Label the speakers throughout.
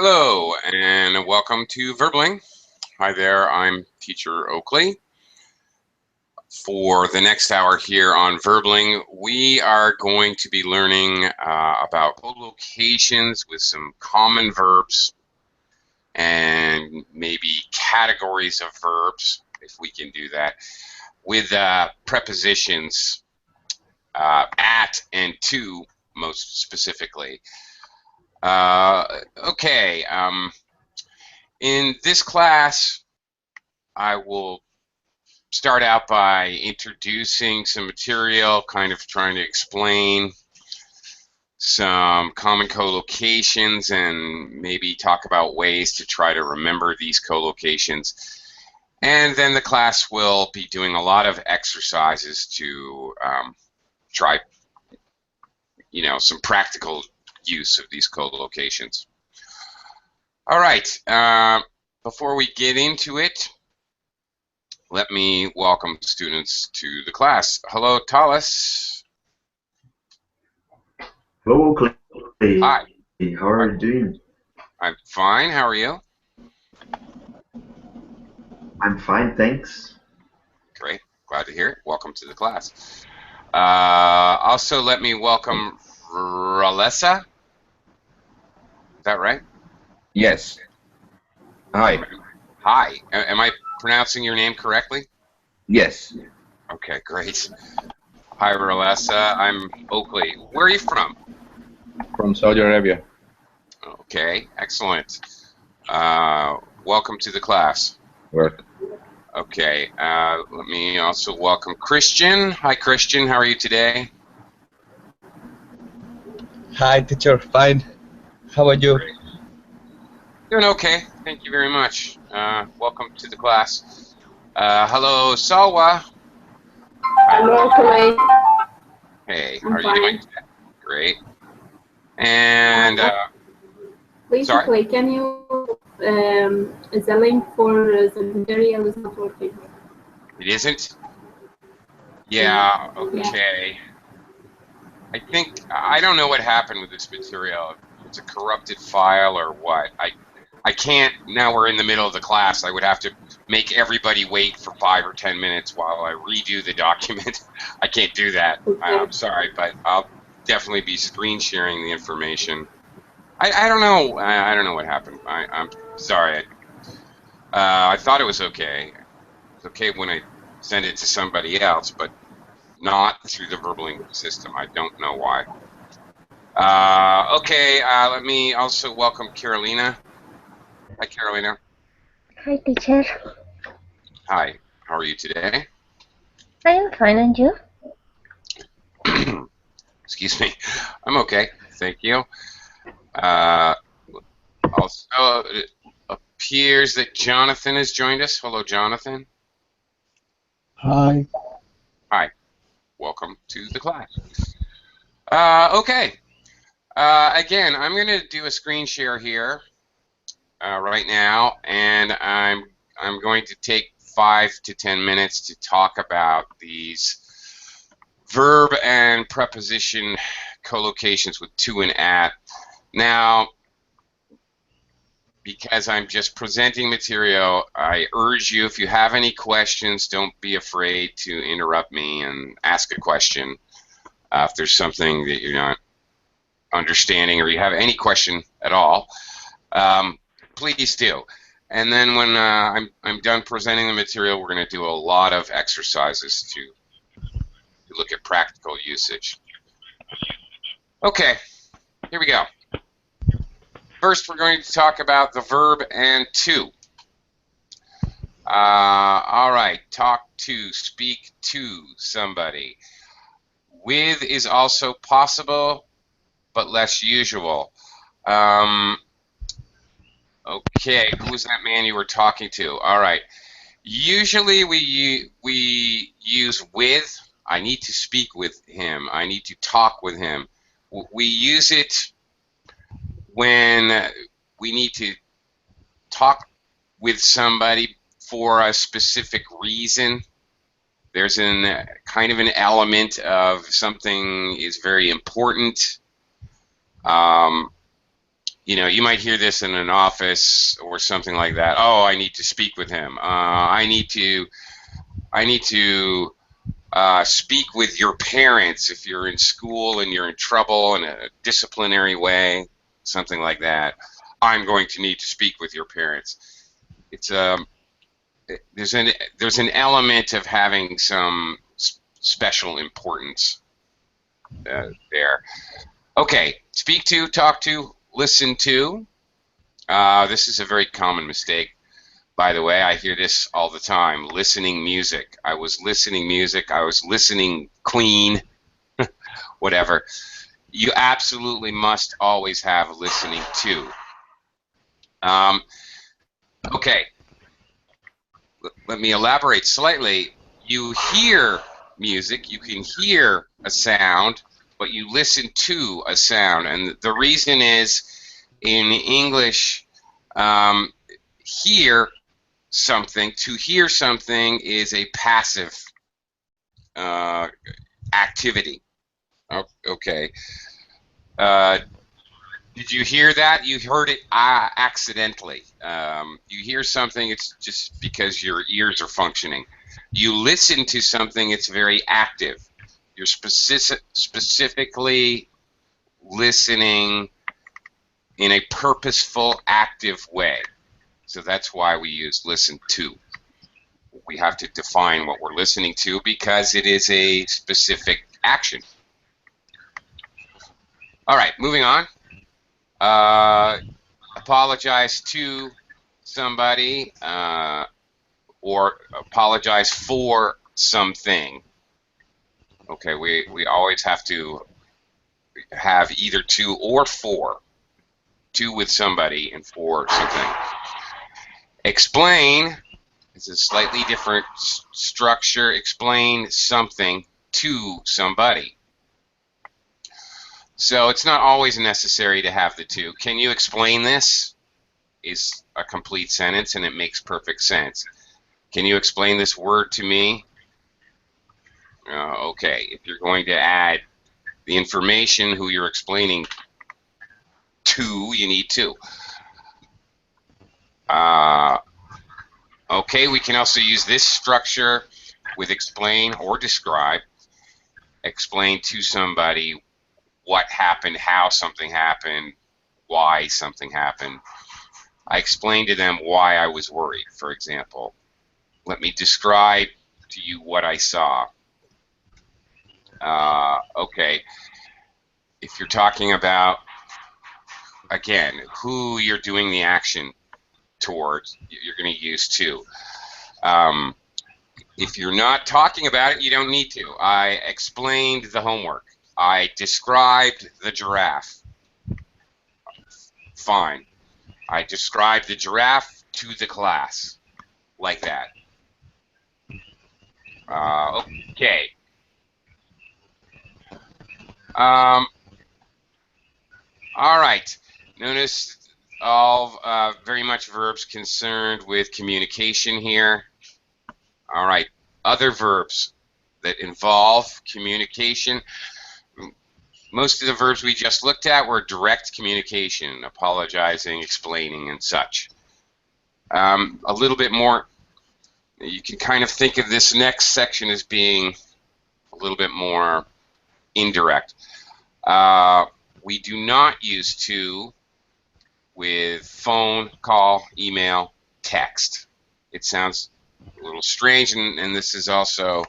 Speaker 1: Hello and welcome to Verbling. Hi there, I'm Teacher Oakley. For the next hour here on Verbling, we are going to be learning about collocations with some common verbs and maybe categories of verbs, if we can do that, with prepositions at and to most specifically. Okay. In this class, I will start out by introducing some material, kind of trying to explain some common collocations and maybe talk about ways to try to remember these collocations. And then the class will be doing a lot of exercises to try, some practical use of these collocations. All right, before we get into it, let me welcome students to the class. Hello, Talis.
Speaker 2: Hello, Clay.
Speaker 1: Hi.
Speaker 2: How are you doing?
Speaker 1: I'm fine. How are you?
Speaker 2: I'm fine, thanks.
Speaker 1: Great. Glad to hear it. Welcome to the class. Also, let me welcome Ralessa. Is that right?
Speaker 3: Yes. Hi.
Speaker 1: Hi. Am I pronouncing your name correctly?
Speaker 3: Yes.
Speaker 1: Okay, great. Hi, Ralessa. I'm Oakley. Where are you from?
Speaker 3: From Saudi Arabia.
Speaker 1: Okay, excellent. Welcome to the class.
Speaker 3: Work.
Speaker 1: Okay, let me also welcome Christian. Hi, Christian. How are you today?
Speaker 4: Hi, teacher. Fine. How are you?
Speaker 1: Great. Doing okay. Thank you very much. Welcome to the class. Hello, Salwa.
Speaker 5: Hello, Clay.
Speaker 1: Hey,
Speaker 5: I'm
Speaker 1: how are
Speaker 5: fine.
Speaker 1: you doing today? Great. And
Speaker 5: Please,
Speaker 1: sorry?
Speaker 5: Clay, can you the link for the material is not working.
Speaker 1: It isn't? Yeah, okay. I don't know what happened with this material. It's a corrupted file or what. I can't, now we're in the middle of the class, I would have to make everybody wait for 5 or 10 minutes while I redo the document. I can't do that.
Speaker 5: Okay.
Speaker 1: I'm sorry, but I'll definitely be screen sharing the information. I don't know. I don't know what happened. I'm sorry. I thought it was okay. It's okay when I send it to somebody else, but not through the Verbling system. I don't know why. Okay, let me also welcome Carolina. Hi, Carolina.
Speaker 6: Hi, teacher.
Speaker 1: Hi, how are you today?
Speaker 6: I am fine, and you?
Speaker 1: Excuse me. I'm okay, thank you. Also, it appears that Jonathan has joined us. Hello, Jonathan.
Speaker 4: Hi.
Speaker 1: Hi, welcome to the class. Okay. Again, I'm going to do a screen share here right now, and I'm going to take 5 to 10 minutes to talk about these verb and preposition collocations with to and at. Now, because I'm just presenting material, I urge you, if you have any questions, don't be afraid to interrupt me and ask a question. If there's something that you're not understanding or you have any question at all, please do. And then when I'm done presenting the material, we're going to do a lot of exercises to look at practical usage. Okay, here we go. First, we're going to talk about the verb and to. All right, talk to, speak to somebody. With is also possible, but less usual. Okay, who was that man you were talking to? All right. Usually we use with. I need to speak with him. I need to talk with him. We use it when we need to talk with somebody for a specific reason. There's kind of an element of something is very important. you might hear this in an office or something like that. Oh, I need to speak with him. I need to speak with your parents if you're in school and you're in trouble in a disciplinary way, something like that. I'm going to need to speak with your parents. It's there's an element of having some special importance there. Okay, speak to, talk to, listen to. This is a very common mistake. By the way, I hear this all the time. Listening music. I was listening music. I was listening Queen. Whatever. You absolutely must always have listening to. Okay. Let me elaborate slightly. You hear music. You can hear a sound, but you listen to a sound. And the reason is, in English, hear something. To hear something is a passive activity. Okay. Did you hear that? You heard it accidentally. You hear something, it's just because your ears are functioning. You listen to something, it's very active. You're specifically listening in a purposeful, active way. So that's why we use listen to. We have to define what we're listening to because it is a specific action. All right, moving on. Apologize to somebody or apologize for something. Okay, we always have to have either to or for. To with somebody and for something. Explain is a slightly different structure. Explain something to somebody. So it's not always necessary to have the to. Can you explain this? Is a complete sentence and it makes perfect sense. Can you explain this word to me? Okay, if you're going to add the information who you're explaining to, you need to. Okay, we can also use this structure with explain or describe. Explain to somebody what happened, how something happened, why something happened. I explained to them why I was worried, for example. Let me describe to you what I saw. Okay, if you're talking about, again, who you're doing the action towards, you're going to use to. If you're not talking about it, you don't need to. I explained the homework. I described the giraffe. Fine. I described the giraffe to the class. Like that. Okay. All right. Notice all very much verbs concerned with communication here. All right. Other verbs that involve communication. Most of the verbs we just looked at were direct communication, apologizing, explaining, and such. A little bit more, you can kind of think of this next section as being a little bit more indirect. We do not use to with phone, call, email, text. It sounds a little strange, and this is also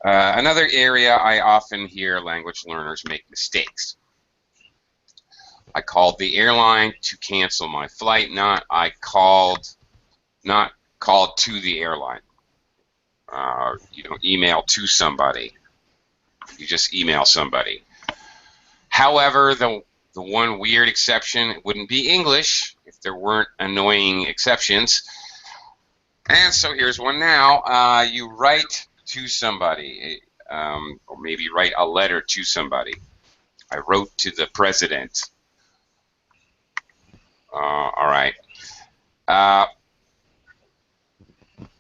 Speaker 1: another area I often hear language learners make mistakes. I called the airline to cancel my flight, not called to the airline. You don't email to somebody. You just email somebody. However, the one weird exception, it wouldn't be English if there weren't annoying exceptions. And so here's one now. You write to somebody, or maybe write a letter to somebody. I wrote to the president. All right.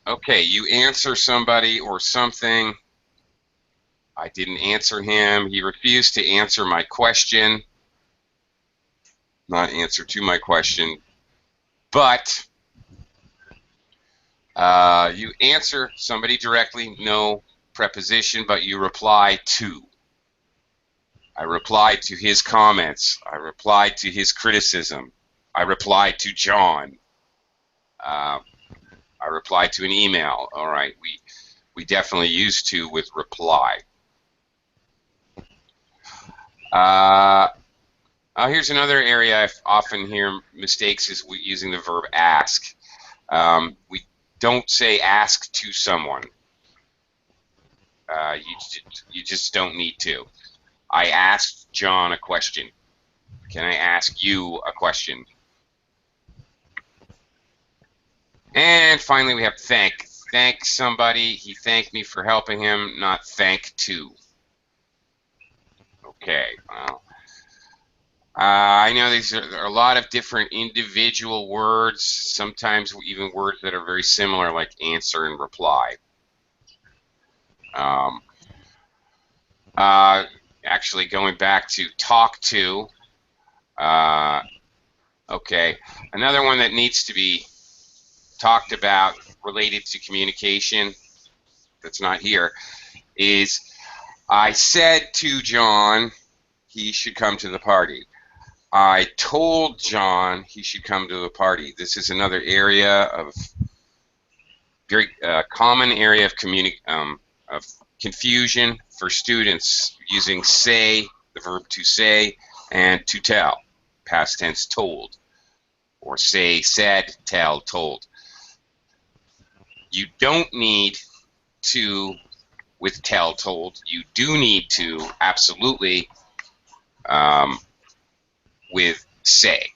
Speaker 1: Okay, you answer somebody or something. I didn't answer him. He refused to answer my question. not answer to my question, but you answer somebody directly, no preposition, but you reply to. I replied to his comments. I replied to his criticism. I replied to John. I replied to an email. All right, we definitely use to with reply. Here's another area I often hear mistakes is using the verb ask. We don't say ask to someone. You just don't need to. I asked John a question. Can I ask you a question? And finally, we have thank. Thank somebody. He thanked me for helping him, not thank to. Okay, well, I know these are a lot of different individual words, sometimes even words that are very similar, like answer and reply. Actually, going back to talk to, okay, another one that needs to be talked about related to communication that's not here is I said to John he should come to the party. I told John he should come to the party. This is another area of very common area of confusion for students using say, the verb to say, and to tell, past tense told, or say, said, tell, told. You don't need to with tell, told. You do need to, absolutely, with say.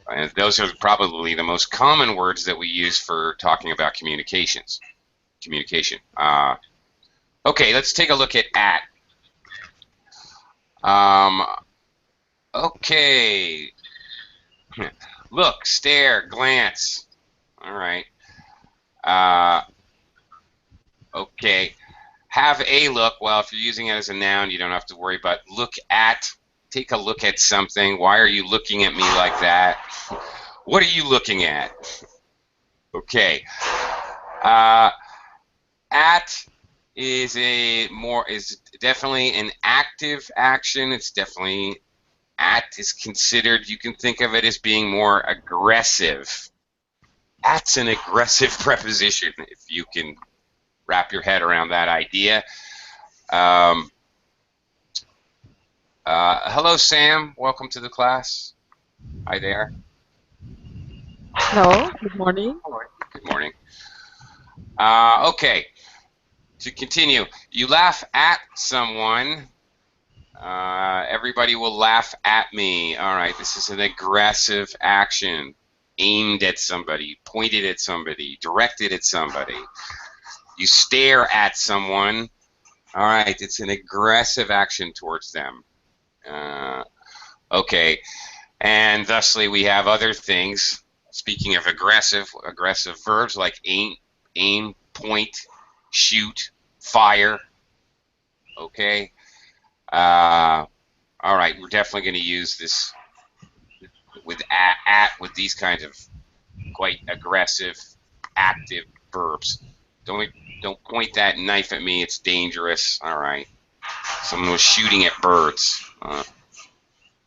Speaker 1: And those are probably the most common words that we use for talking about communication. Okay, let's take a look at. Okay. Look, stare, glance. All right. Okay. Have a look. Well, if you're using it as a noun, you don't have to worry about look at. Take a look at something. Why are you looking at me like that? What are you looking at? Okay. At is definitely an active action. It's definitely at is considered. You can think of it as being more aggressive. At's an aggressive preposition, if you can wrap your head around that idea. Hello, Sam. Welcome to the class. Hi there.
Speaker 7: Hello, good morning.
Speaker 1: Good morning. Okay, to continue, you laugh at someone. Everybody will laugh at me. All right, this is an aggressive action aimed at somebody, pointed at somebody, directed at somebody. You stare at someone. All right, it's an aggressive action towards them. Okay, and thusly we have other things. Speaking of aggressive verbs like aim, point, shoot, fire. Okay. All right, we're definitely going to use this with with these kinds of quite aggressive, active verbs. Don't point that knife at me. It's dangerous. All right. Someone was shooting at birds.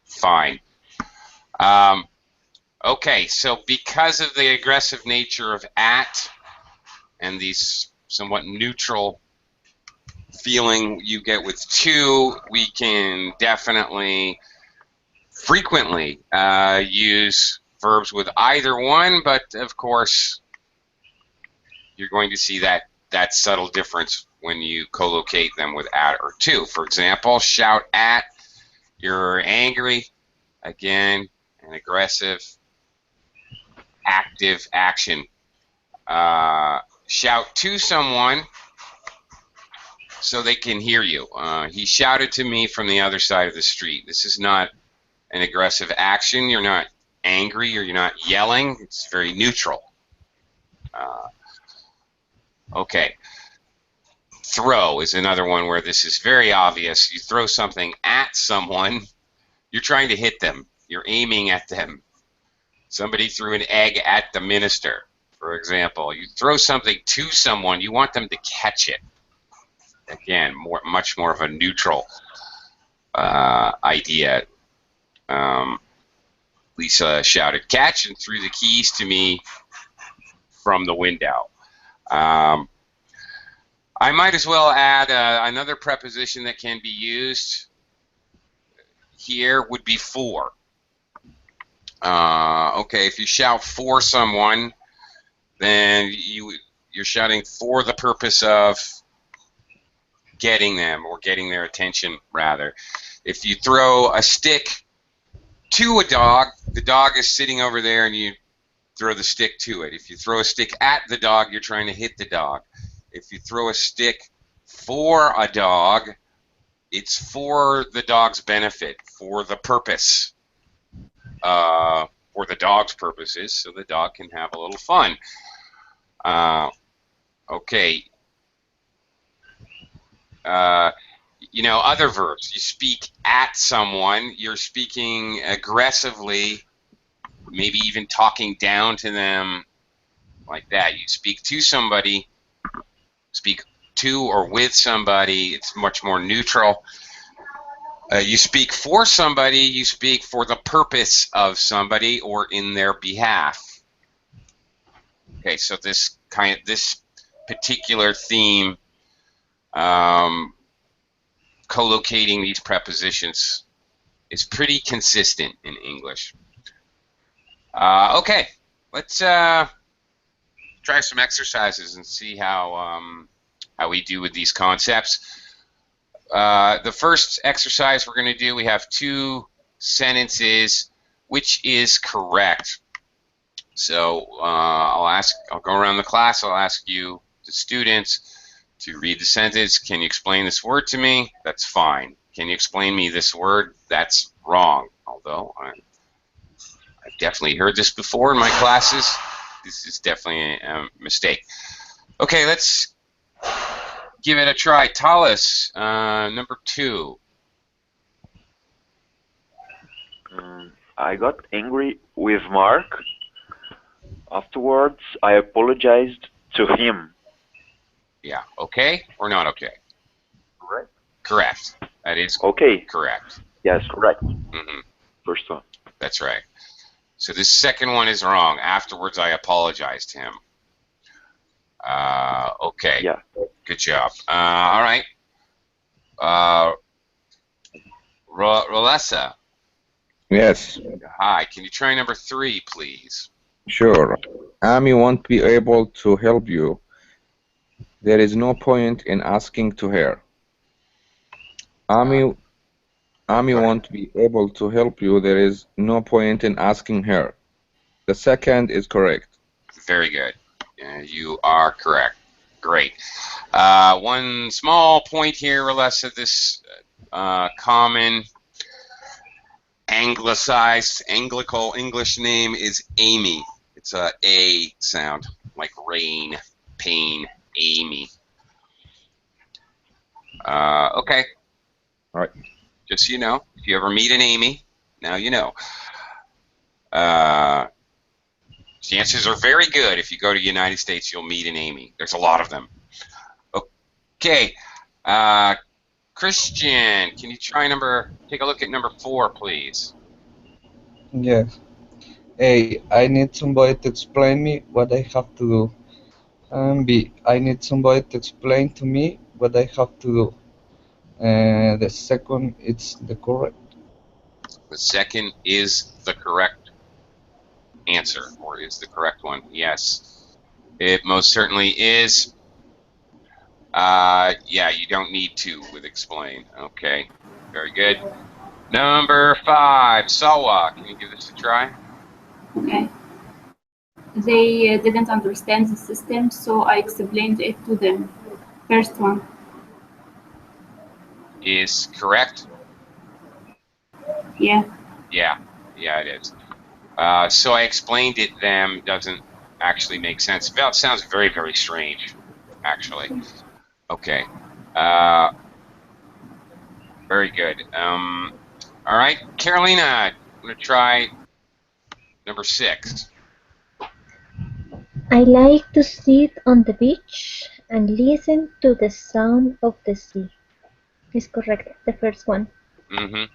Speaker 1: Fine. Okay, so because of the aggressive nature of at and these somewhat neutral feeling you get with to, we can definitely frequently use verbs with either one, but of course you're going to see that subtle difference when you collocate them with at or to. For example, shout at, you're angry. Again, an aggressive, active action. Shout to someone so they can hear you. He shouted to me from the other side of the street. This is not an aggressive action. You're not angry or you're not yelling. It's very neutral. Okay. Throw is another one where this is very obvious. You throw something at someone. You're trying to hit them. You're aiming at them. Somebody threw an egg at the minister, for example. You throw something to someone, you want them to catch it. Again, much more of a neutral idea. Lisa shouted, "Catch," and threw the keys to me from the window. I might as well add another preposition that can be used here would be for. Okay, if you shout for someone, then you're shouting for the purpose of getting them, or getting their attention, rather. If you throw a stick to a dog, the dog is sitting over there and you throw the stick to it. If you throw a stick at the dog, you're trying to hit the dog. If you throw a stick for a dog, it's for the dog's benefit, for the purpose, for the dog's purposes, so the dog can have a little fun. Okay. You know, other verbs. You speak at someone. You're speaking aggressively, maybe even talking down to them like that. You speak to somebody, speak to or with somebody. It's much more neutral. You speak for somebody. You speak for the purpose of somebody or in their behalf. Okay, so this particular theme, collocating these prepositions, is pretty consistent in English. Okay, let's try some exercises and see how we do with these concepts. The first exercise we're going to do, we have 2 sentences, which is correct. So I'll go around the class. I'll ask you, the students, to read the sentence. Can you explain this word to me? That's fine. Can you explain me this word? That's wrong. Although I've definitely heard this before in my classes. This is definitely a mistake. Okay, let's give it a try. Talis, number 2.
Speaker 7: I got angry with Mark. Afterwards, I apologized to him.
Speaker 1: Yeah, okay or not okay?
Speaker 7: Correct.
Speaker 1: Correct. That is
Speaker 7: okay.
Speaker 1: Correct.
Speaker 7: Yes, correct.
Speaker 1: Mm-hmm.
Speaker 7: First one.
Speaker 1: That's right. So this second one is wrong. Afterwards, I apologized to him. Okay.
Speaker 7: Yeah.
Speaker 1: Good job. All right. Rolessa.
Speaker 3: Yes,
Speaker 1: Hi. Can you try number 3, please?
Speaker 3: sure. Amy won't be able to help you. There is no point in asking to her. Amy won't be able to help you. There is no point in asking her. The second is correct.
Speaker 1: Very good. You are correct. Great. One small point here, Rolessa. This common anglicized, Anglical English name is Amy. It's a A sound, like rain, pain, Amy. Okay.
Speaker 3: All right.
Speaker 1: Just so you know, if you ever meet an Amy, now you know. Chances are very good if you go to the United States, you'll meet an Amy. There's a lot of them. Okay. Christian, can you take a look at number 4, please?
Speaker 4: Yes. A. I need somebody to explain me what I have to do. And B. I need somebody to explain to me what I have to do. The second is the correct.
Speaker 1: The second is the correct answer, or is the correct one. Yes, it most certainly is. Yeah, you don't need to with explain. Okay, very good. Number 5, Sawa. Can you give this a try?
Speaker 5: Okay. They didn't understand the system, so I explained it to them. First one.
Speaker 1: Is correct?
Speaker 5: Yeah.
Speaker 1: Yeah, it is. So I explained it them doesn't actually make sense. It sounds very, very strange, actually. Okay. Very good. All All right, Carolina, I'm going to try number 6.
Speaker 6: I like to sit on the beach and listen to the sound of the sea. Is correct, the first one.
Speaker 1: Mm-hmm.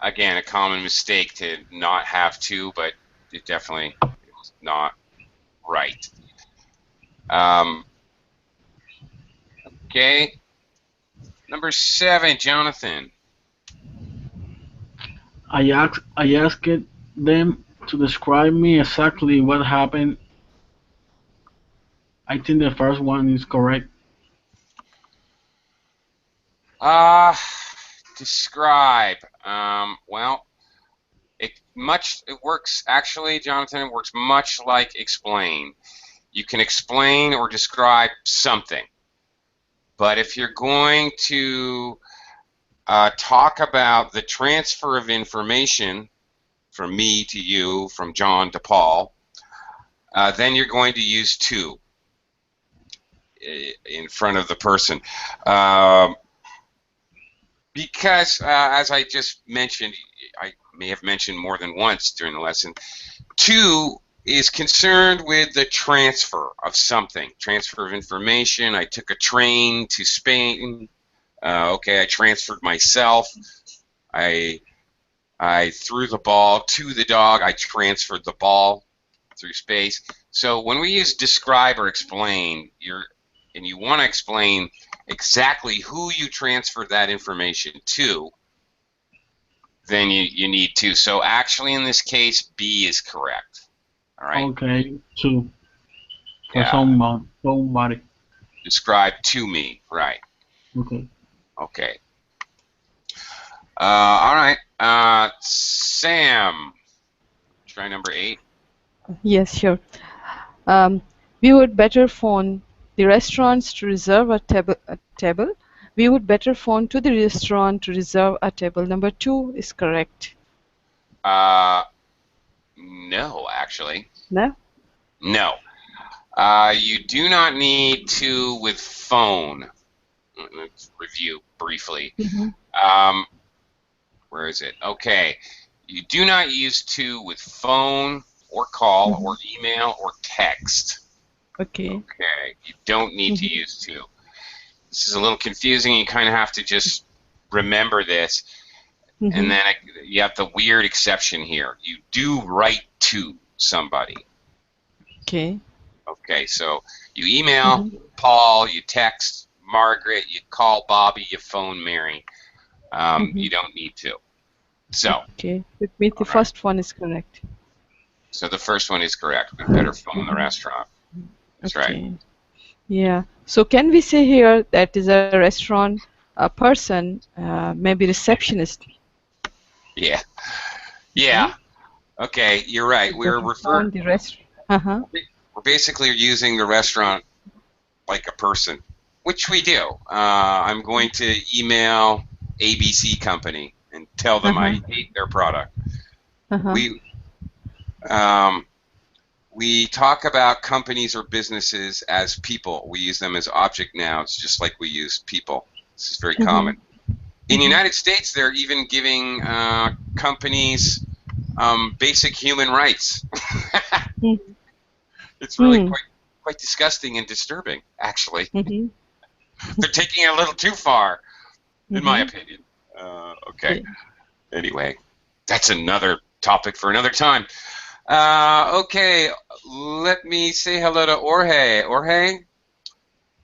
Speaker 1: Again, a common mistake to not have to, but it definitely is not right. Okay. Number 7, Jonathan.
Speaker 8: I asked them to describe me exactly what happened. I think the first one is correct.
Speaker 1: Describe. Well, it works actually, Jonathan. It works much like explain. You can explain or describe something, but if you're going to talk about the transfer of information from me to you, from John to Paul, then you're going to use to in front of the person. Because, as I just mentioned, I may have mentioned more than once during the lesson, to is concerned with the transfer of something, transfer of information. I took a train to Spain. Okay, I transferred myself. I threw the ball to the dog. I transferred the ball through space. So when we use describe or explain, and you want to explain exactly who you transferred that information to, then you need to. So actually, in this case, B is correct. All right.
Speaker 8: Okay, to for
Speaker 1: Yeah.
Speaker 8: somebody.
Speaker 1: Describe to me. Right.
Speaker 8: Okay.
Speaker 1: Okay. All right. Sam, try number 8.
Speaker 9: Yes, sure. We would better phone the restaurants to reserve a table. We would better phone to the restaurant to reserve a table. Number 2 is correct.
Speaker 1: No, actually.
Speaker 9: No?
Speaker 1: No. You do not need to with phone. Let's review briefly. Where is it? Okay. You do not use to with phone or call or email or text.
Speaker 9: Okay.
Speaker 1: Okay. You don't need to use to. This is a little confusing. You kind of have to just remember this. And then you have the weird exception here. You do write to somebody.
Speaker 9: Okay.
Speaker 1: Okay, so you email Paul, you text Margaret, you call Bobby, you phone Mary. You don't need to. So.
Speaker 9: Okay. With me, the first one is correct.
Speaker 1: So the first one is correct. We better phone the restaurant. That's right.
Speaker 9: Yeah. So can we say here that is a restaurant person, maybe receptionist?
Speaker 1: Yeah. Yeah. Okay, you're right. We're referring.
Speaker 9: The restaurant.
Speaker 1: We're basically using the restaurant like a person, which we do. I'm going to email ABC Company and tell them I hate their product. We talk about companies or businesses as people. We use them as object nouns, just like we use people. This is very common. In the United States, they're even giving companies basic human rights. It's really quite disgusting and disturbing, actually. They're taking it a little too far, in my opinion. Okay. Anyway, that's another topic for another time. Okay, let me say hello to Jorge. Jorge,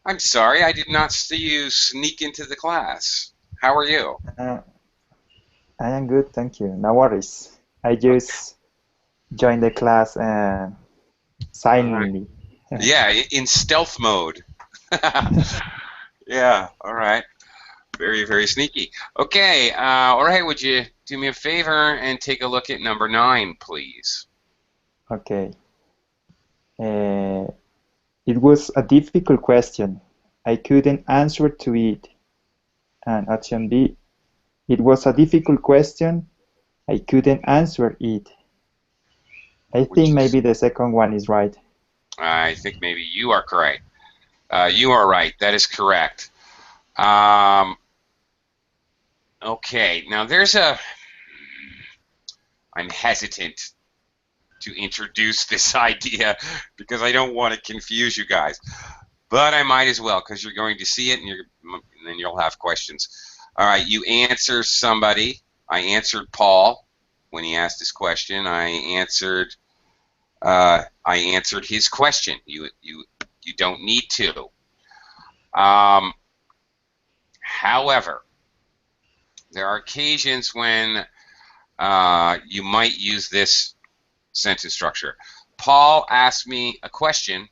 Speaker 1: I'm sorry, I did not see you sneak into the class. How are you?
Speaker 10: I am good, thank you. No worries. I just joined the class silently.
Speaker 1: Yeah, in stealth mode. Yeah, all right. Very, very sneaky. Okay, Jorge, would you do me a favor and take a look at number 9, please?
Speaker 10: Okay. It was a difficult question. I couldn't answer to it. And option B, it was a difficult question. I couldn't answer it. I think maybe the second one is right.
Speaker 1: I think maybe you are correct. You are right. That is correct. Okay, now I'm hesitant to introduce this idea because I don't want to confuse you guys. But I might as well, because you're going to see it, and then you'll have questions. All right, you answer somebody. I answered Paul when he asked his question. I answered his question. You don't need to. However, there are occasions when you might use this sentence structure. Paul asked me a question.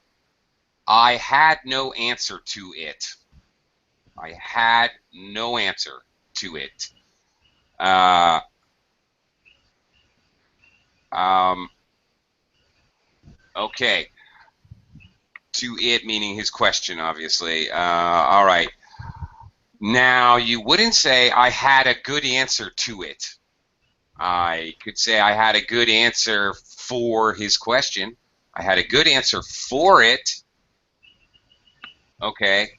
Speaker 1: I had no answer to it. I had no answer to it. Okay. To it meaning his question, obviously. All right. Now, you wouldn't say I had a good answer to it. I could say I had a good answer for his question. I had a good answer for it. Okay.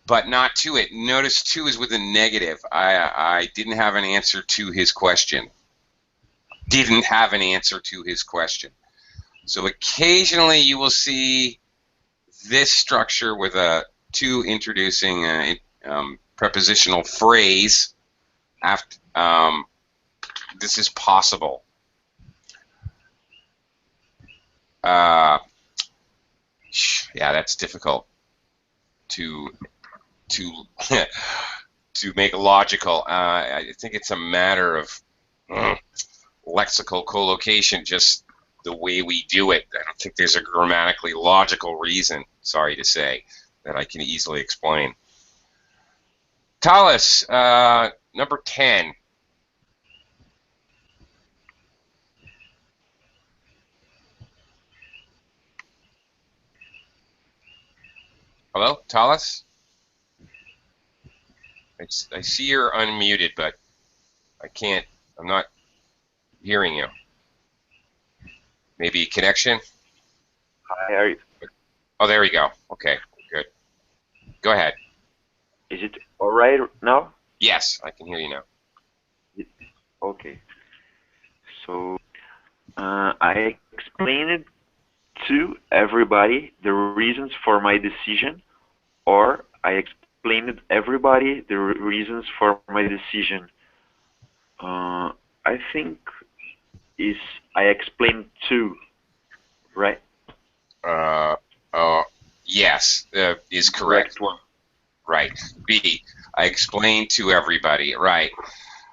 Speaker 1: But not to it. Notice to is with a negative. I didn't have an answer to his question. Didn't have an answer to his question. So occasionally you will see this structure with a to introducing a prepositional phrase. After this is possible. Yeah, that's difficult to to make logical. I think it's a matter of lexical collocation, just the way we do it. I don't think there's a grammatically logical reason, sorry to say, that I can easily explain. Talis, number 10. Hello, Talis? I see you're unmuted, but I'm not hearing you. Maybe connection?
Speaker 7: Hi, are you?
Speaker 1: Oh, there we go. Okay, good. Go ahead.
Speaker 7: Is it all right now?
Speaker 1: Yes, I can hear you now.
Speaker 7: Okay. So I explained to everybody the reasons for my decision, or I explained everybody the reasons for my decision. I think is I explained to, right?
Speaker 1: Yes, is correct.
Speaker 7: One.
Speaker 1: Right. B, I explained to everybody. Right.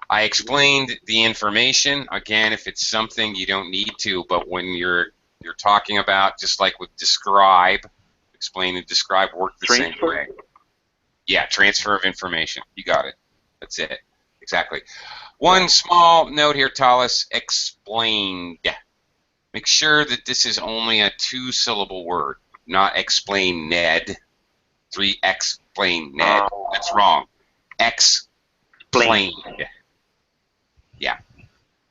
Speaker 1: I explained the information. Again, if it's something you don't need to, but when you're talking about, just like with describe, explain and describe work the same way. Yeah, transfer of information. You got it. That's it. Exactly. One small note here, Talis. Explained. Make sure that this is only a 2-syllable word, not explain Ned. 3 explain Ned. That's wrong. Explained. Yeah.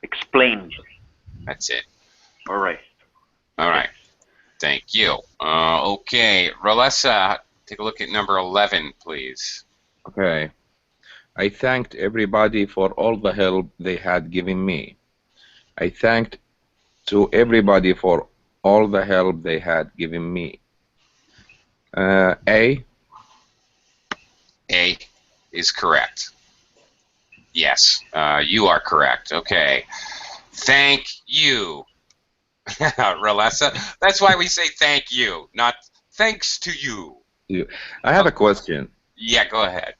Speaker 7: Explained.
Speaker 1: That's it.
Speaker 7: All right.
Speaker 1: All right. Thank you. Okay, Rolessa, take a look at number 11, please.
Speaker 3: Okay. I thanked everybody for all the help they had given me. I thanked to everybody for all the help they had given me. A.
Speaker 1: A is correct. Yes, you are correct. Okay. Thank you, Rolessa. That's why we say thank you, not thanks to you.
Speaker 3: I have a question.
Speaker 1: Yeah, go ahead.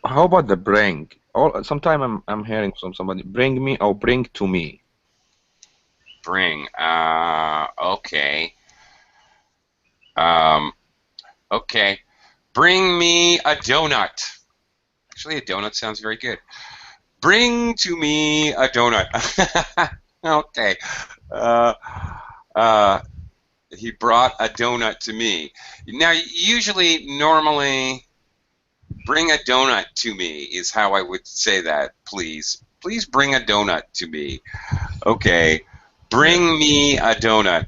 Speaker 3: How about the bring? Sometimes I'm hearing from somebody, bring me or bring to me.
Speaker 1: Bring. Okay. Okay. Bring me a donut. Actually, a donut sounds very good. Bring to me a donut. Okay. He brought a donut to me. Now, normally, bring a donut to me is how I would say that, please. Please bring a donut to me. Okay. Bring me a donut.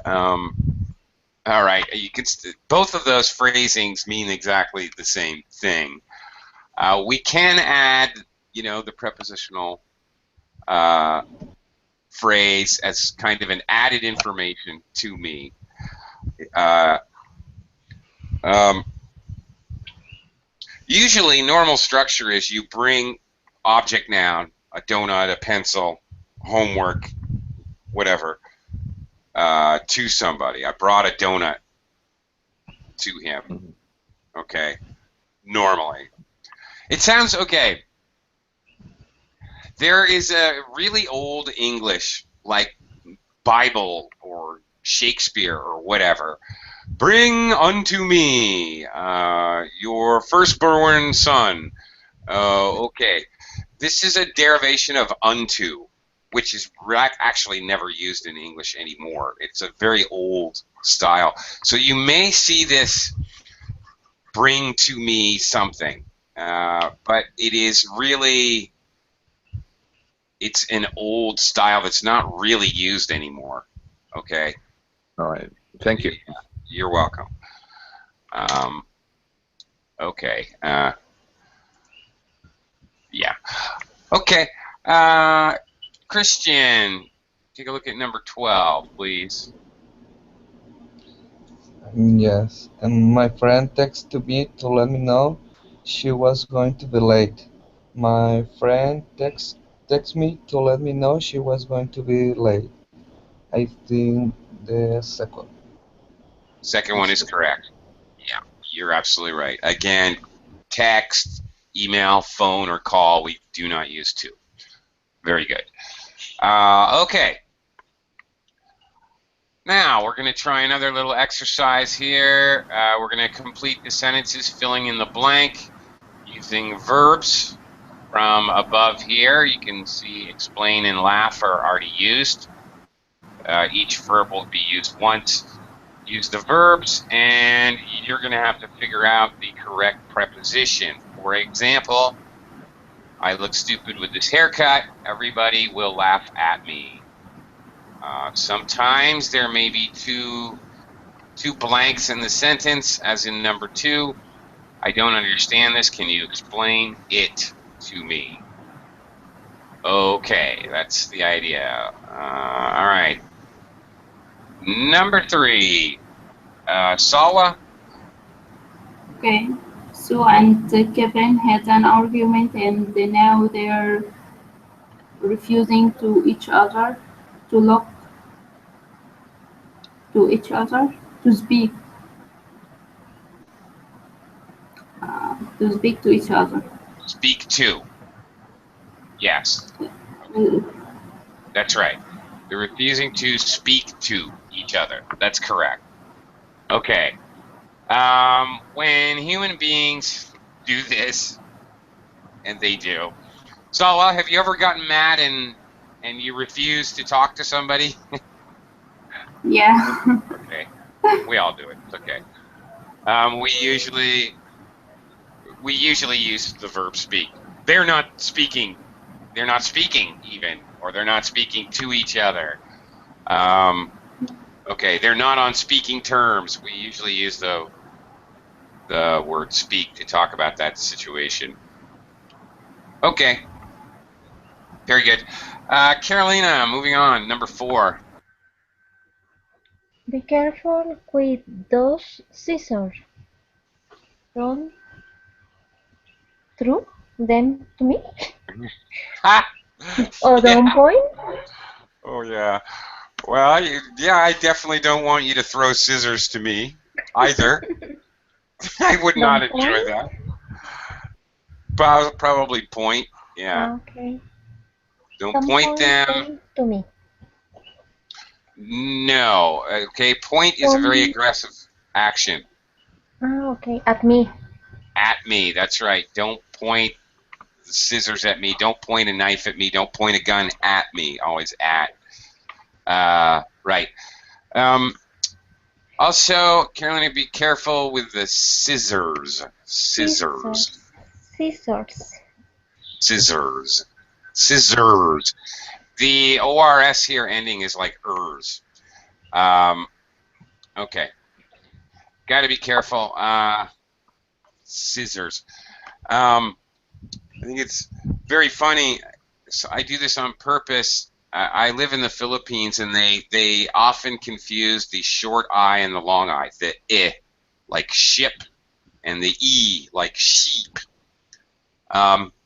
Speaker 1: All right. You can both of those phrasings mean exactly the same thing. We can add you know, the prepositional phrase as kind of an added information to me. Usually, normal structure is you bring object noun, a donut, a pencil, homework, whatever, to somebody. I brought a donut to him. Okay, normally. It sounds okay. There is a really old English, like Bible or Shakespeare or whatever. Bring unto me your firstborn son. Okay. This is a derivation of unto, which is actually never used in English anymore. It's a very old style. So you may see this bring to me something, but it is really, it's an old style that's not really used anymore. Okay?
Speaker 3: All right. Thank you.
Speaker 1: You're welcome. Okay. Yeah. Okay. Christian, take a look at number 12, please.
Speaker 4: Yes, and my friend texted me to let me know she was going to be late. My friend text me to let me know she was going to be late. I think the second.
Speaker 1: Second one is correct. Yeah, you're absolutely right. Again, text, email, phone, or call, we do not use to. Very good. Okay. Now, we're going to try another little exercise here. We're going to complete the sentences filling in the blank using verbs from above here. You can see explain and laugh are already used. Each verb will be used once. Use the verbs, and you're going to have to figure out the correct preposition. For example, I look stupid with this haircut. Everybody will laugh at me. Sometimes there may be two blanks in the sentence, as in number 2. I don't understand this. Can you explain it to me? Okay, that's the idea. All right. Number 3. Sawa?
Speaker 5: Okay. Sue and Kevin had an argument, and now they're refusing to each other to look to each other to speak to each other.
Speaker 1: Speak to. Yes,
Speaker 5: Uh,
Speaker 1: that's right. They're refusing to speak to each other. That's correct. Okay. When human beings do this, and they do. Sawa, have you ever gotten mad and you refuse to talk to somebody?
Speaker 5: Yeah.
Speaker 1: Okay. We all do it. It's okay. We usually use the verb speak. They're not speaking. They're not speaking even, or they're not speaking to each other. Okay, they're not on speaking terms. We usually use the word speak to talk about that situation. Okay. Very good. Carolina, moving on. Number 4.
Speaker 6: Be careful with those scissors. Run through them to me.
Speaker 1: Ha!
Speaker 6: Or don't point.
Speaker 1: Oh, yeah. Well, yeah, I definitely don't want you to throw scissors to me either. I would not
Speaker 6: Don't
Speaker 1: enjoy
Speaker 6: point.
Speaker 1: that. Probably point. Yeah.
Speaker 6: Okay.
Speaker 1: Don't point them.
Speaker 6: them to me.
Speaker 1: No. Okay. Point is a very aggressive action.
Speaker 6: Okay. At me.
Speaker 1: At me. That's right. Don't point scissors at me. Don't point a knife at me. Don't point a gun at me. Always at. Right. Also, Carolina, be careful with the scissors. Scissors. Scissors. The ORS here ending is like ers. Okay. Got to be careful. Scissors. I think it's very funny. So I do this on purpose. I live in the Philippines, and they often confuse the short I and the long I. The I, like ship, and the E, like sheep.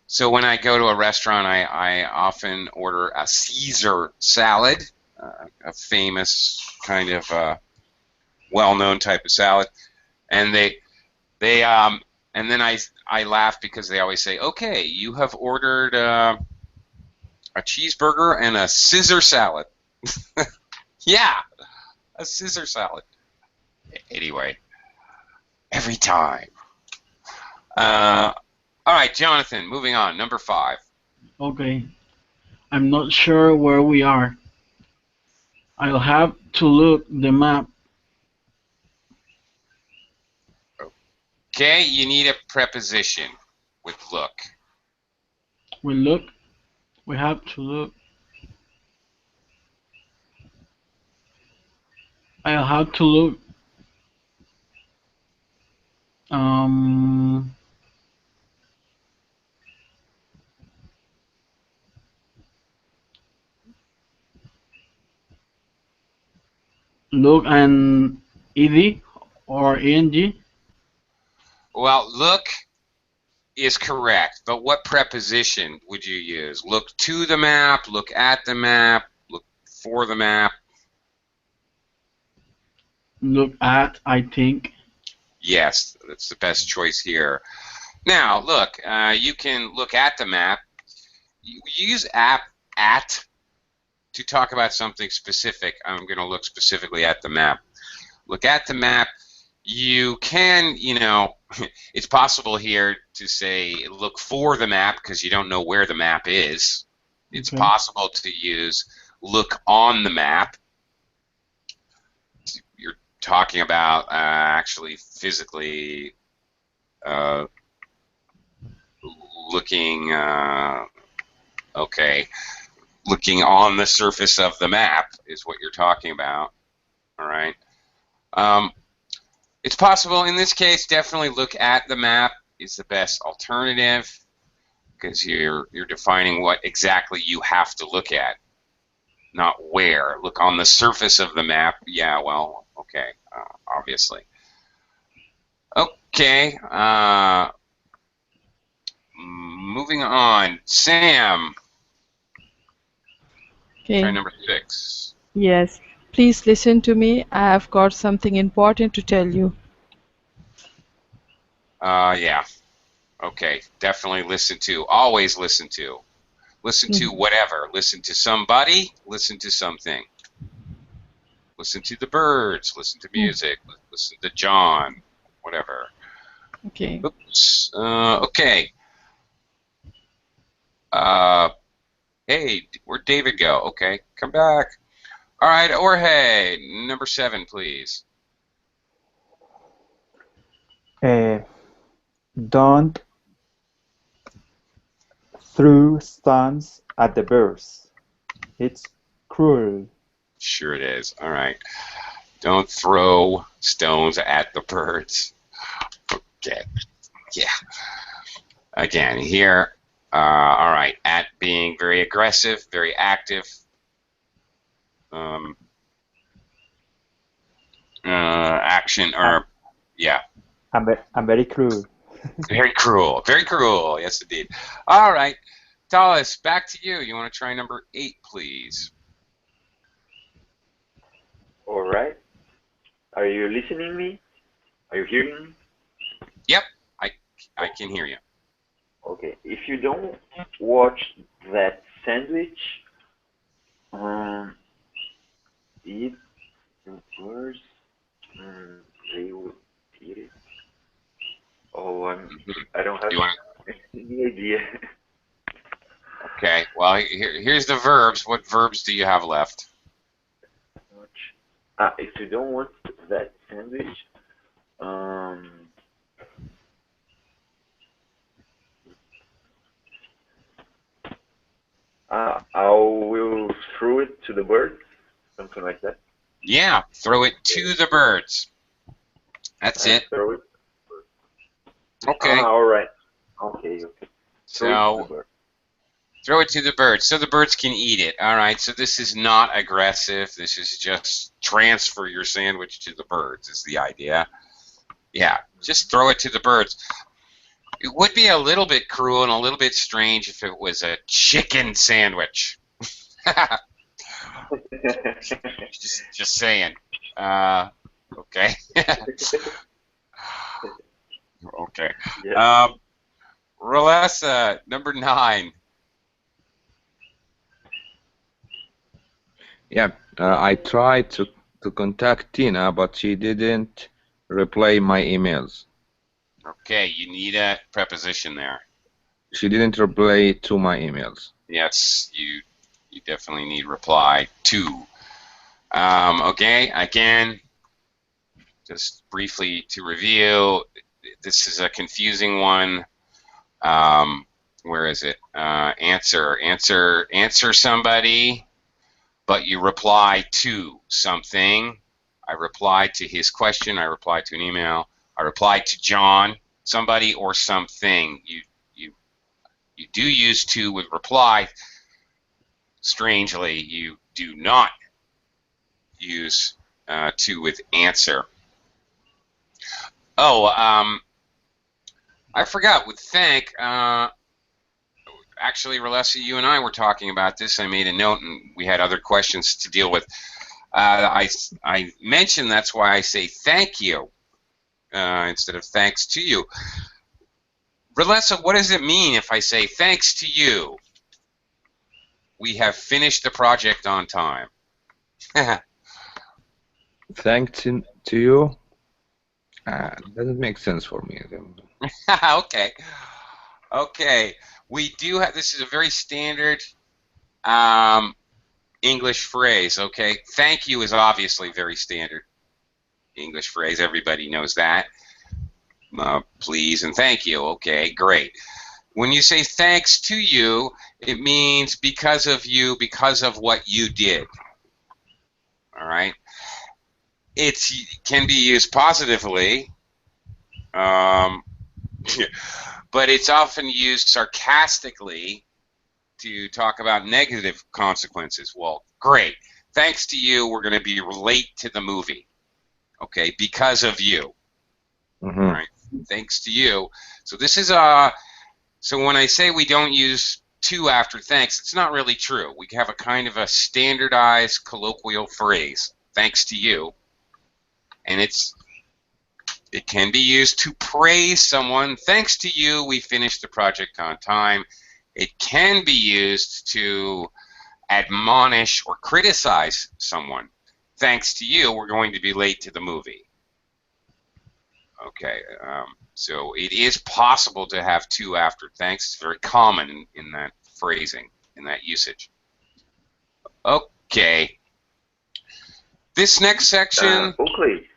Speaker 1: So when I go to a restaurant, I often order a Caesar salad, a famous kind of well-known type of salad, and and then I laugh because they always say, "Okay, you have ordered a cheeseburger and a scissor salad." Yeah, a scissor salad. Anyway, every time. All right, Jonathan, moving on. Number 5.
Speaker 8: Okay. I'm not sure where we are. I'll have to look the map.
Speaker 1: Okay, you need a preposition with look.
Speaker 8: We look. We have to look. I'll have to look. Um. Look and ed or eng.
Speaker 1: Well, look is correct, but what preposition would you use? Look to the map, look at the map, look for the map.
Speaker 8: Look at, I think.
Speaker 1: Yes, that's the best choice here. Now, look, you can look at the map. You use at to talk about something specific. I'm going to look specifically at the map. Look at the map. You can, it's possible here to say look for the map because you don't know where the map is. It's
Speaker 8: Okay.
Speaker 1: possible to use look on the map. You're talking about actually physically looking, okay, looking on the surface of the map is what you're talking about. All right. It's possible in this case. Definitely look at the map is the best alternative because you're defining what exactly you have to look at, not where. Look on the surface of the map. Yeah. Well. Okay. Obviously. Okay. Moving on. Sam. Try
Speaker 9: Okay.
Speaker 1: number 6.
Speaker 9: Yes. Please listen to me. I have got something important to tell you.
Speaker 1: Yeah. Okay. Definitely listen to. Always listen to. Listen to whatever. Listen to somebody. Listen to something. Listen to the birds. Listen to music. Listen to John. Whatever.
Speaker 9: Okay.
Speaker 1: Oops. Okay. Hey, where'd David go? Okay, come back. All right, Jorge, number 7, please.
Speaker 10: Don't throw stones at the birds. It's cruel.
Speaker 1: Sure it is. All right. Don't throw stones at the birds. Okay. Yeah. Again, here, all right, at being very aggressive, very active. Action, or, yeah.
Speaker 10: I'm very cruel.
Speaker 1: Very cruel. Very cruel. Yes, indeed. All right. Dallas, back to you. You want to try number 8, please?
Speaker 7: All right. Are you listening me? Are you hearing me?
Speaker 1: Yep, I can hear you.
Speaker 7: Okay. If you don't watch that sandwich, eat the birds, they will eat it. Oh, I don't have
Speaker 1: You want
Speaker 7: any idea.
Speaker 1: Okay. Well, here's the verbs. What verbs do you have left?
Speaker 7: If you don't want that sandwich, I will throw it to the birds, something like that.
Speaker 1: Yeah, throw it to the birds. That's it.
Speaker 7: Throw it.
Speaker 1: Okay.
Speaker 7: All right. Okay. Throw it to the
Speaker 1: So
Speaker 7: bird.
Speaker 1: Throw it to the birds so the birds can eat it. All right, so this is not aggressive. This is just transfer your sandwich to the birds is the idea. Yeah, just throw it to the birds. It would be a little bit cruel and a little bit strange if it was a chicken sandwich. just saying. Okay. Okay.
Speaker 7: Yeah.
Speaker 1: Rolessa, number 9.
Speaker 3: Yeah, I tried to contact Tina, but she didn't reply my emails.
Speaker 1: Okay, you need a preposition there.
Speaker 3: She didn't reply to my emails.
Speaker 1: Yes, you definitely need reply to. Okay, again, just briefly to review, this is a confusing one. Where is it? Answer somebody, but you reply to something. I replied to his question. I replied to an email. I replied to John, somebody or something. You do use to with reply. Strangely, you do not use to with answer. Oh, I forgot with thank. Actually, Rolessa, you and I were talking about this. I made a note, and we had other questions to deal with. I mentioned that's why I say thank you instead of thanks to you. Rolessa, what does it mean if I say thanks to you? We have finished the project on time.
Speaker 3: Thanks to you? Doesn't make sense for me.
Speaker 1: Okay. Okay. We do have, this is a very standard English phrase, okay? Thank you is obviously very standard English phrase. Everybody knows that. Please and thank you. Okay, great. When you say thanks to you, it means because of you, because of what you did. All right? It can be used positively, but it's often used sarcastically to talk about negative consequences. Well, great. Thanks to you, we're going to be late to the movie. Okay, because of you.
Speaker 3: Mm-hmm.
Speaker 1: All right. Thanks to you. So this is so when I say we don't use to after thanks, it's not really true. We have a kind of a standardized colloquial phrase, thanks to you. And it can be used to praise someone. Thanks to you, we finished the project on time. It can be used to admonish or criticize someone. Thanks to you, we're going to be late to the movie. Okay, so it is possible to have to after thanks. It's very common in that phrasing, in that usage. Okay. This next section...
Speaker 7: Oakley.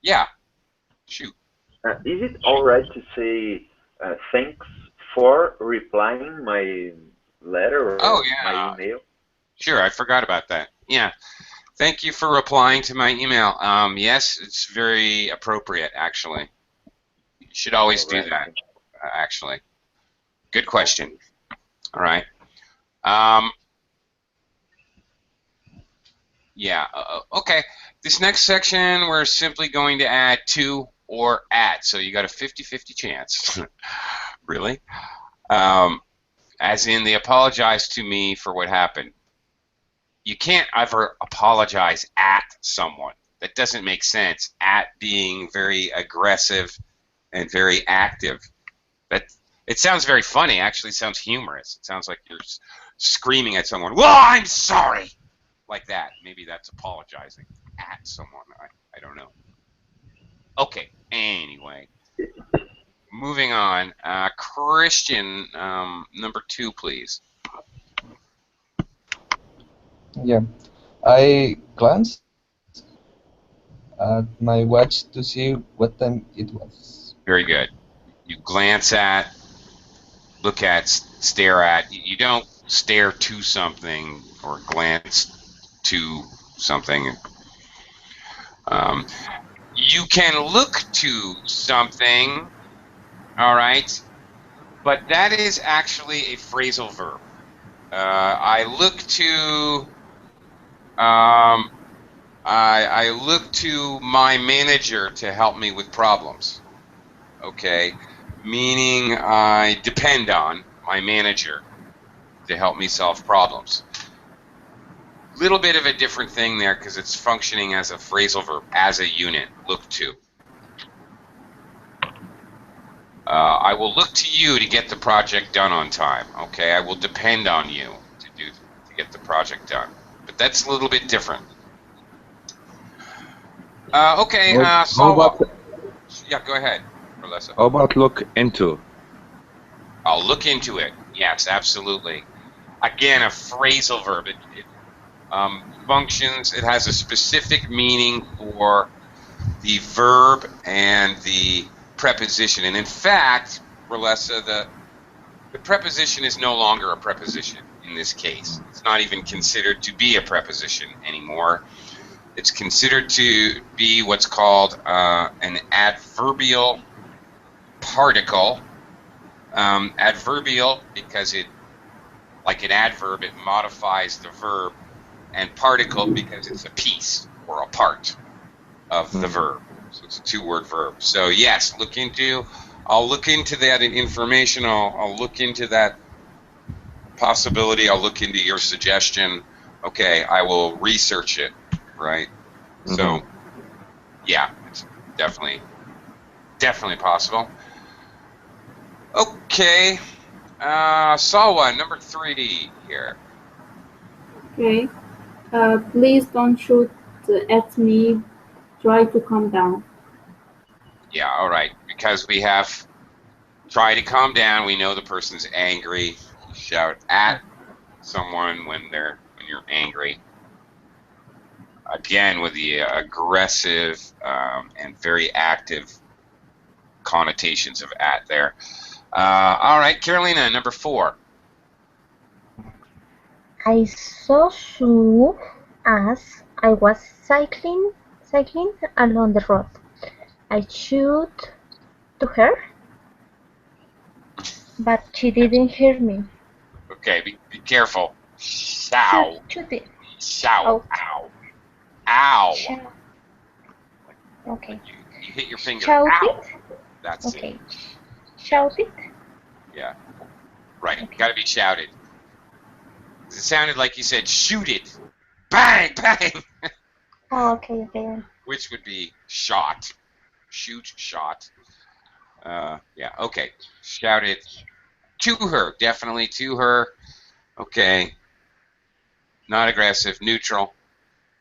Speaker 1: Yeah. Shoot.
Speaker 7: Is it alright to say thanks for replying my letter or my email?
Speaker 1: Sure, I forgot about that. Yeah. Thank you for replying to my email. Yes, it's very appropriate, actually. You should always do that, actually. Good question. All right. Yeah, okay. This next section, we're simply going to add to or at. So you got a 50-50 chance. Really? As in, they apologize to me for what happened. You can't ever apologize at someone. That doesn't make sense. At being very aggressive and very active. It sounds very funny. Actually, it sounds humorous. It sounds like you're screaming at someone, "Well, I'm sorry!" Like that. Maybe that's apologizing at someone. I don't know. Okay, anyway. Moving on. Christian, number 2, please.
Speaker 4: Yeah, I glanced at my watch to see what time it was.
Speaker 1: Very good. You glance at, look at, stare at. You don't stare to something or glance to something. You can look to something, all right, but that is actually a phrasal verb. I look to I look to my manager to help me with problems. Okay, meaning I depend on my manager to help me solve problems. Little bit of a different thing there because it's functioning as a phrasal verb, as a unit. Look to. I will look to you to get the project done on time. Okay, I will depend on you to get the project done. But that's a little bit different. Okay,
Speaker 3: How
Speaker 1: Salwa.
Speaker 3: about
Speaker 1: Yeah, go ahead, Melissa.
Speaker 3: how about look into?
Speaker 1: I'll look into it. Yes, absolutely. Again, a phrasal verb. It functions. It has a specific meaning for the verb and the preposition. And in fact, Relessa, the preposition is no longer a preposition in this case. It's not even considered to be a preposition anymore. It's considered to be what's called an adverbial particle. Adverbial because it, like an adverb, it modifies the verb, and particle because it's a piece or a part of the verb. So it's a two-word verb. So yes, I'll look into that information. I'll look into that possibility. I'll look into your suggestion. Okay, I will research it, right? So yeah, it's definitely possible. Okay, Salwa, number 3 here.
Speaker 5: Okay. Please don't shoot at me. Try to calm down.
Speaker 1: Yeah, all right. Because we have try to calm down. We know the person's angry. You shout at someone when you're angry. Again, with the aggressive and very active connotations of at there. All right, Carolina, number 4.
Speaker 6: I saw Sue as I was cycling along the road. I shouted to her, but she didn't hear me.
Speaker 1: Okay, be careful. Shout. Shout. Ow. Ow.
Speaker 6: Shout. Okay.
Speaker 1: You hit your finger.
Speaker 6: Shout
Speaker 1: Ow.
Speaker 6: it.
Speaker 1: That's
Speaker 6: Okay.
Speaker 1: it.
Speaker 6: Shout it.
Speaker 1: Yeah. Right.
Speaker 6: Okay.
Speaker 1: Got to be shouted. It sounded like you said shoot it. Bang, bang.
Speaker 6: Oh, okay, okay.
Speaker 1: Which would be shot. Shoot, shot. Yeah, okay. Shout it to her. Definitely to her. Okay. Not aggressive. Neutral.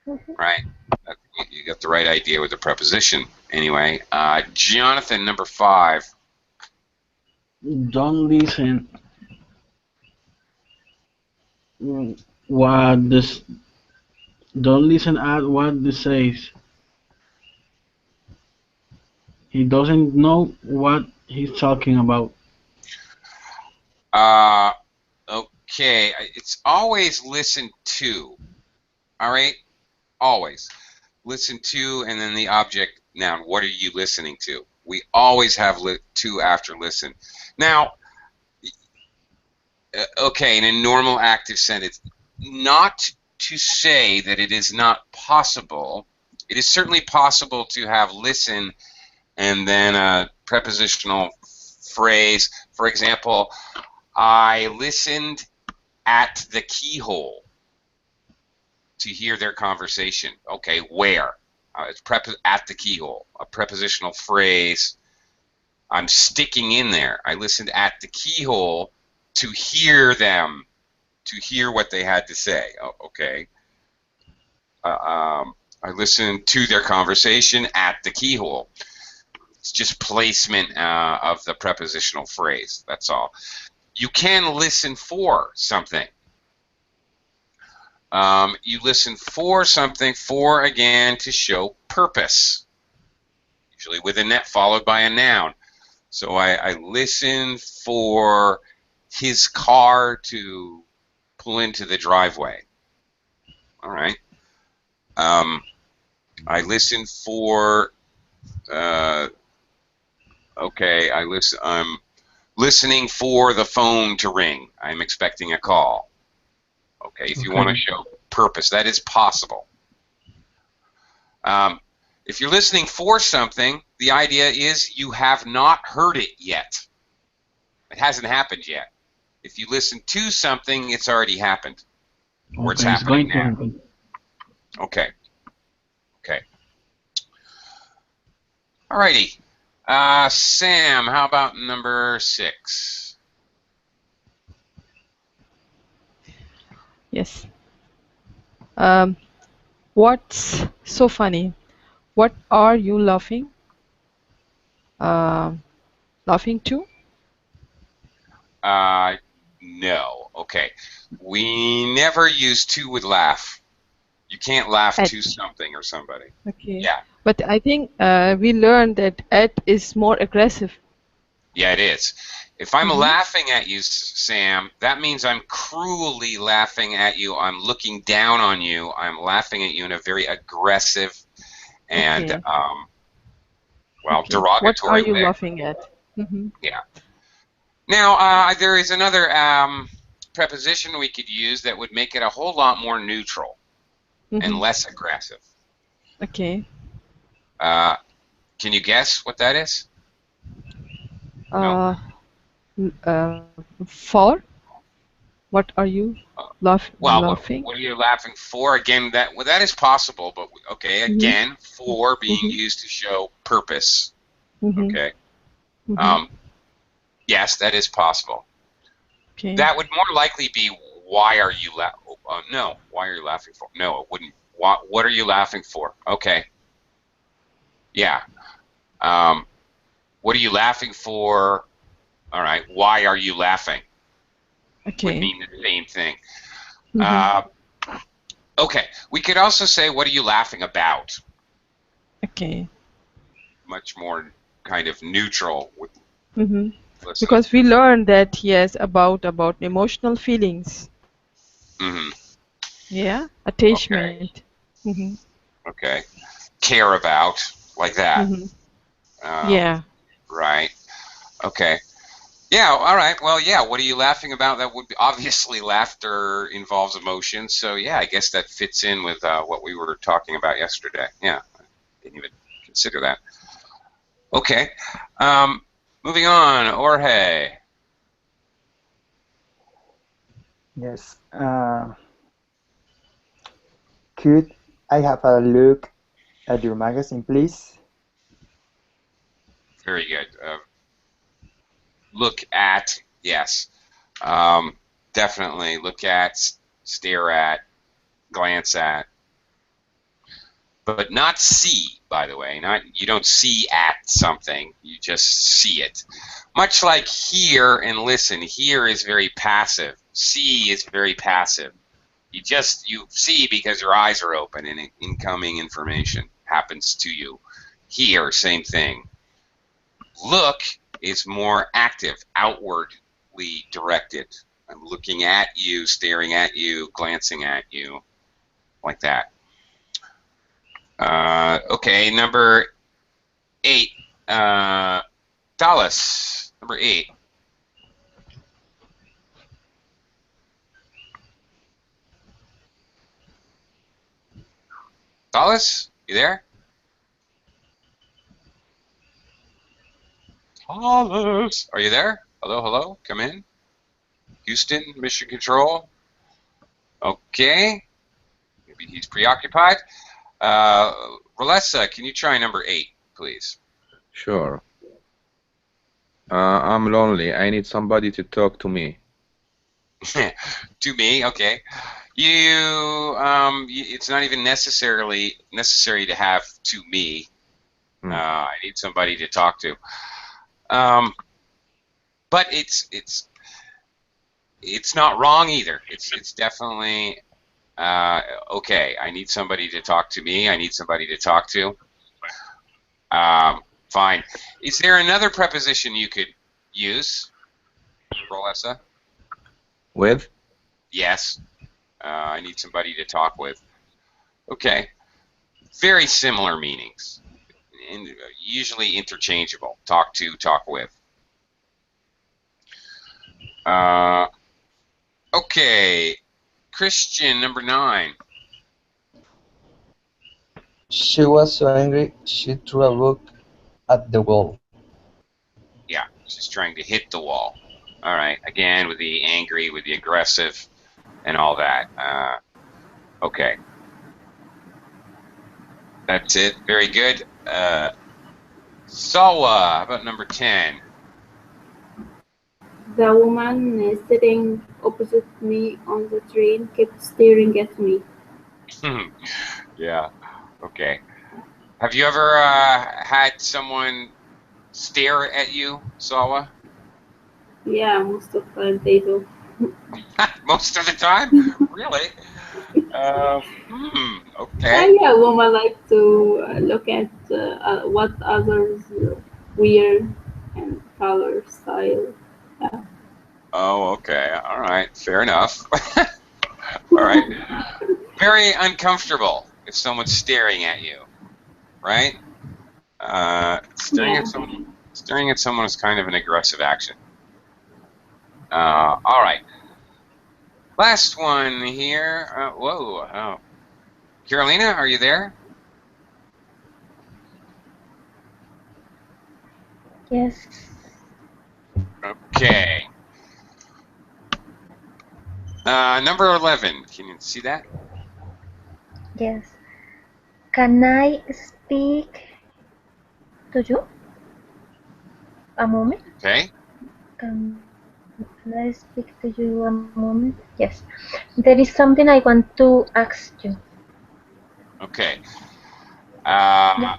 Speaker 1: Right. You got the right idea with the preposition. Anyway, Jonathan, number 5.
Speaker 8: Don't listen. What this? Don't listen at what this says. He doesn't know what he's talking about.
Speaker 1: Okay. It's always listen to. All right? Always. Listen to, and then the object noun. What are you listening to? We always have to after listen. Now, okay, in a normal active sentence, not to say that it is not possible. It is certainly possible to have listen and then a prepositional phrase. For example, I listened at the keyhole to hear their conversation. Okay, where? It's at the keyhole. A prepositional phrase. I'm sticking in there. I listened at the keyhole to hear them, to hear what they had to say. Oh, okay. I listened to their conversation at the keyhole. It's just placement of the prepositional phrase. That's all. You can listen for something. You listen for something, for, again, to show purpose. Usually with a net followed by a noun. So I listen for his car to pull into the driveway. All right. I listen for. Okay, I'm listening for the phone to ring. I'm expecting a call. Okay, if you want to show purpose, that is possible. If you're listening for something, the idea is you have not heard it yet. It hasn't happened yet. If you listen to something, it's already happened, or it's happening now.
Speaker 8: Happen.
Speaker 1: Okay. Okay. Alrighty. Sam, how about number 6?
Speaker 9: Yes. What's so funny? What are you laughing? Laughing to?
Speaker 1: No. Okay. We never use to with laugh. You can't laugh
Speaker 9: At.
Speaker 1: to something or somebody.
Speaker 9: Okay.
Speaker 1: Yeah.
Speaker 9: But I think we learned that at is more aggressive.
Speaker 1: Yeah, it is. If I'm
Speaker 9: Mhm.
Speaker 1: laughing at you, Sam, that means I'm cruelly laughing at you. I'm looking down on you. I'm laughing at you in a very aggressive and,
Speaker 9: Okay.
Speaker 1: well,
Speaker 9: Okay. What are
Speaker 1: derogatory
Speaker 9: you
Speaker 1: way.
Speaker 9: laughing at? Mhm.
Speaker 1: Yeah. Now, there is another preposition we could use that would make it a whole lot more neutral and
Speaker 9: Mhm.
Speaker 1: less aggressive.
Speaker 9: Okay.
Speaker 1: Can you guess what that is?
Speaker 9: Uh, for? What are you
Speaker 1: Well,
Speaker 9: laughing?
Speaker 1: what are you laughing for? Again, that is possible, but okay,
Speaker 9: Mhm.
Speaker 1: again, for being
Speaker 9: Mhm.
Speaker 1: used to show purpose.
Speaker 9: Mhm.
Speaker 1: Okay.
Speaker 9: Mhm.
Speaker 1: Yes, that is possible.
Speaker 9: Okay.
Speaker 1: That would more likely be why are you no, why are you laughing for? No, it wouldn't. What are you laughing for? Okay. Yeah. What are you laughing for? All right. Why are you laughing? Would
Speaker 9: Okay.
Speaker 1: mean the same thing.
Speaker 9: Mhm.
Speaker 1: Okay. We could also say, what are you laughing about?
Speaker 9: Okay.
Speaker 1: Much more kind of neutral with
Speaker 9: Mhm.
Speaker 1: listening.
Speaker 9: Because we learned that yes about emotional feelings.
Speaker 1: Mm-hmm.
Speaker 9: Yeah.
Speaker 1: Okay.
Speaker 9: Attachment. Mhm.
Speaker 1: Okay. Care about, like that.
Speaker 9: Mhm. Yeah.
Speaker 1: Right. Okay. Yeah, all right. Well, yeah, what are you laughing about? That would be, obviously, laughter involves emotion. So, yeah, I guess that fits in with what we were talking about yesterday. Yeah, I didn't even consider that. Okay. Moving on, Jorge.
Speaker 10: Yes. Could I have a look at your magazine, please?
Speaker 1: Very good. Look at, yes. Definitely look at, stare at, glance at. But not see, by the way. You don't see at something, you just see it. Much like hear and listen. Hear is very passive. See is very passive. You see because your eyes are open and incoming information happens to you. Hear, same thing. Look is more active, outwardly directed. I'm looking at you, staring at you, glancing at you, like that. Okay, number 8. Dallas, number 8. Dallas, you there? Dallas, are you there? Hello, hello, come in. Houston, Mission Control. Okay, maybe he's preoccupied. Rolessa, can you try number 8, please?
Speaker 3: Sure. I'm lonely. I need somebody to talk to me.
Speaker 1: To me, okay. It's not even necessary to have to me. I need somebody to talk to. But it's not wrong either. It's definitely okay. I need somebody to talk to me. I need somebody to talk to. Fine. Is there another preposition you could use, Rolessa?
Speaker 3: With?
Speaker 1: Yes. I need somebody to talk with. Okay. Very similar meanings, and usually interchangeable. Talk to, talk with. Okay. Christian, number 9.
Speaker 4: She was so angry she threw a book at the wall.
Speaker 1: Yeah, she's trying to hit the wall. All right, again with the angry, with the aggressive, and all that. Okay. That's it. Very good. Sawa, how about number 10?
Speaker 5: The woman sitting opposite me on the train kept staring at me.
Speaker 1: Yeah, okay. Have you ever had someone stare at you, Sawa?
Speaker 5: Yeah, most of the time they do.
Speaker 1: Most of the time? Really? Okay.
Speaker 5: Yeah, women like to look at what others wear and color, style. Yeah.
Speaker 1: Oh, okay. All right. Fair enough. All right. Very uncomfortable if someone's staring at you, right?
Speaker 5: Yeah.
Speaker 1: Staring at someone is kind of an aggressive action. All right. Last one here. Whoa. Oh. Carolina, are you there?
Speaker 6: Yes.
Speaker 1: Okay. Number 11. Can you see that?
Speaker 6: Yes. Can I speak to you? A moment.
Speaker 1: Okay.
Speaker 6: Can I speak to you a moment? Yes. There is something I want to ask you.
Speaker 1: Okay.
Speaker 6: Yeah.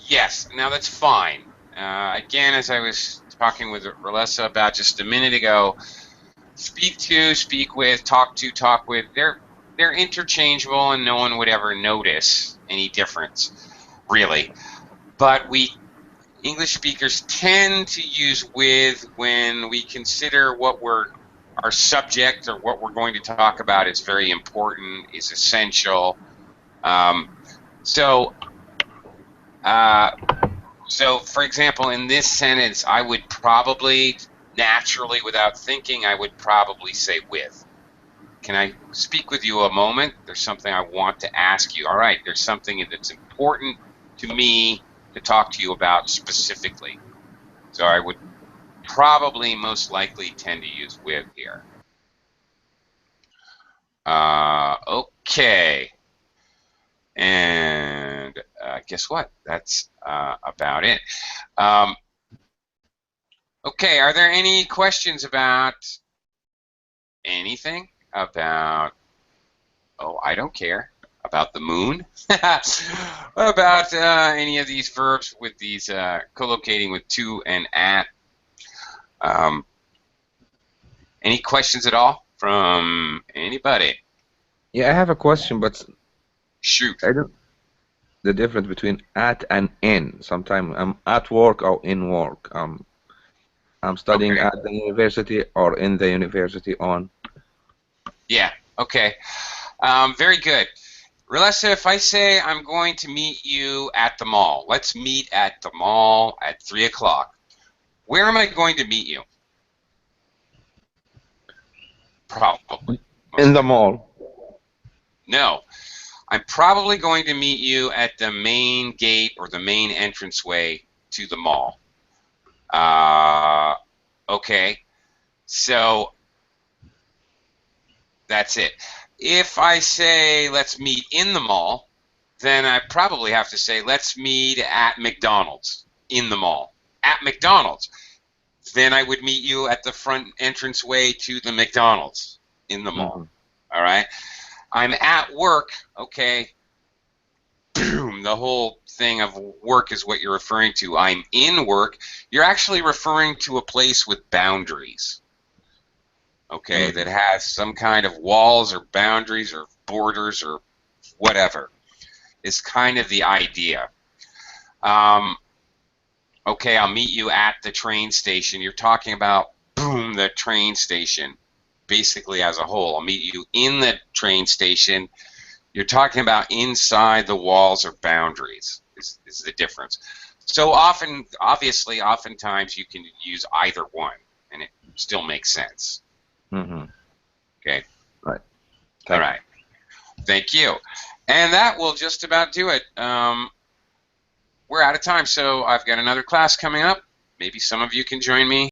Speaker 1: Yes. Now that's fine. Again, as I was talking with Relessa about just a minute ago, speak to, speak with, talk with, they're interchangeable and no one would ever notice any difference, really. But we English speakers tend to use with when we consider our subject or what we're going to talk about is very important, is essential. So, for example, in this sentence, I would probably, naturally, without thinking, I would probably say with. Can I speak with you a moment? There's something I want to ask you. All right, there's something that's important to me to talk to you about specifically. So I would probably most likely tend to use with here. Okay. And guess what? That's about it. Okay, are there any questions about anything? About, oh, I don't care. About the moon? About any of these verbs with these collocating with to and at? Any questions at all from anybody?
Speaker 3: Yeah, I have a question, but
Speaker 1: Shoot.
Speaker 3: I don't the difference between at and in. Sometimes I'm at work or in work. I'm studying
Speaker 1: Okay.
Speaker 3: at the university or in the university on.
Speaker 1: Yeah, okay. Very good. Relessa, if I say I'm going to meet you at the mall, let's meet at the mall at 3 o'clock. Where am I going to meet you? Probably.
Speaker 3: In the mall.
Speaker 1: No. I'm probably going to meet you at the main gate or the main entranceway to the mall. Okay. So that's it. If I say let's meet in the mall, then I probably have to say let's meet at McDonald's in the mall. At McDonald's. Then I would meet you at the front entranceway to the McDonald's in the mall. All right. I'm at work. Okay. Boom. The whole thing of work is what you're referring to. I'm in work. You're actually referring to a place with boundaries. Okay, that has some kind of walls or boundaries or borders or whatever is kind of the idea. Okay, I'll meet you at the train station. You're talking about, boom, the train station, basically as a whole. I'll meet you in the train station. You're talking about inside the walls or boundaries is the difference. So obviously, oftentimes you can use either one, and it still makes sense.
Speaker 3: Mm-hmm.
Speaker 1: Okay.
Speaker 3: Right.
Speaker 1: All right. Thank you. And that will just about do it. We're out of time, so I've got another class coming up. Maybe some of you can join me.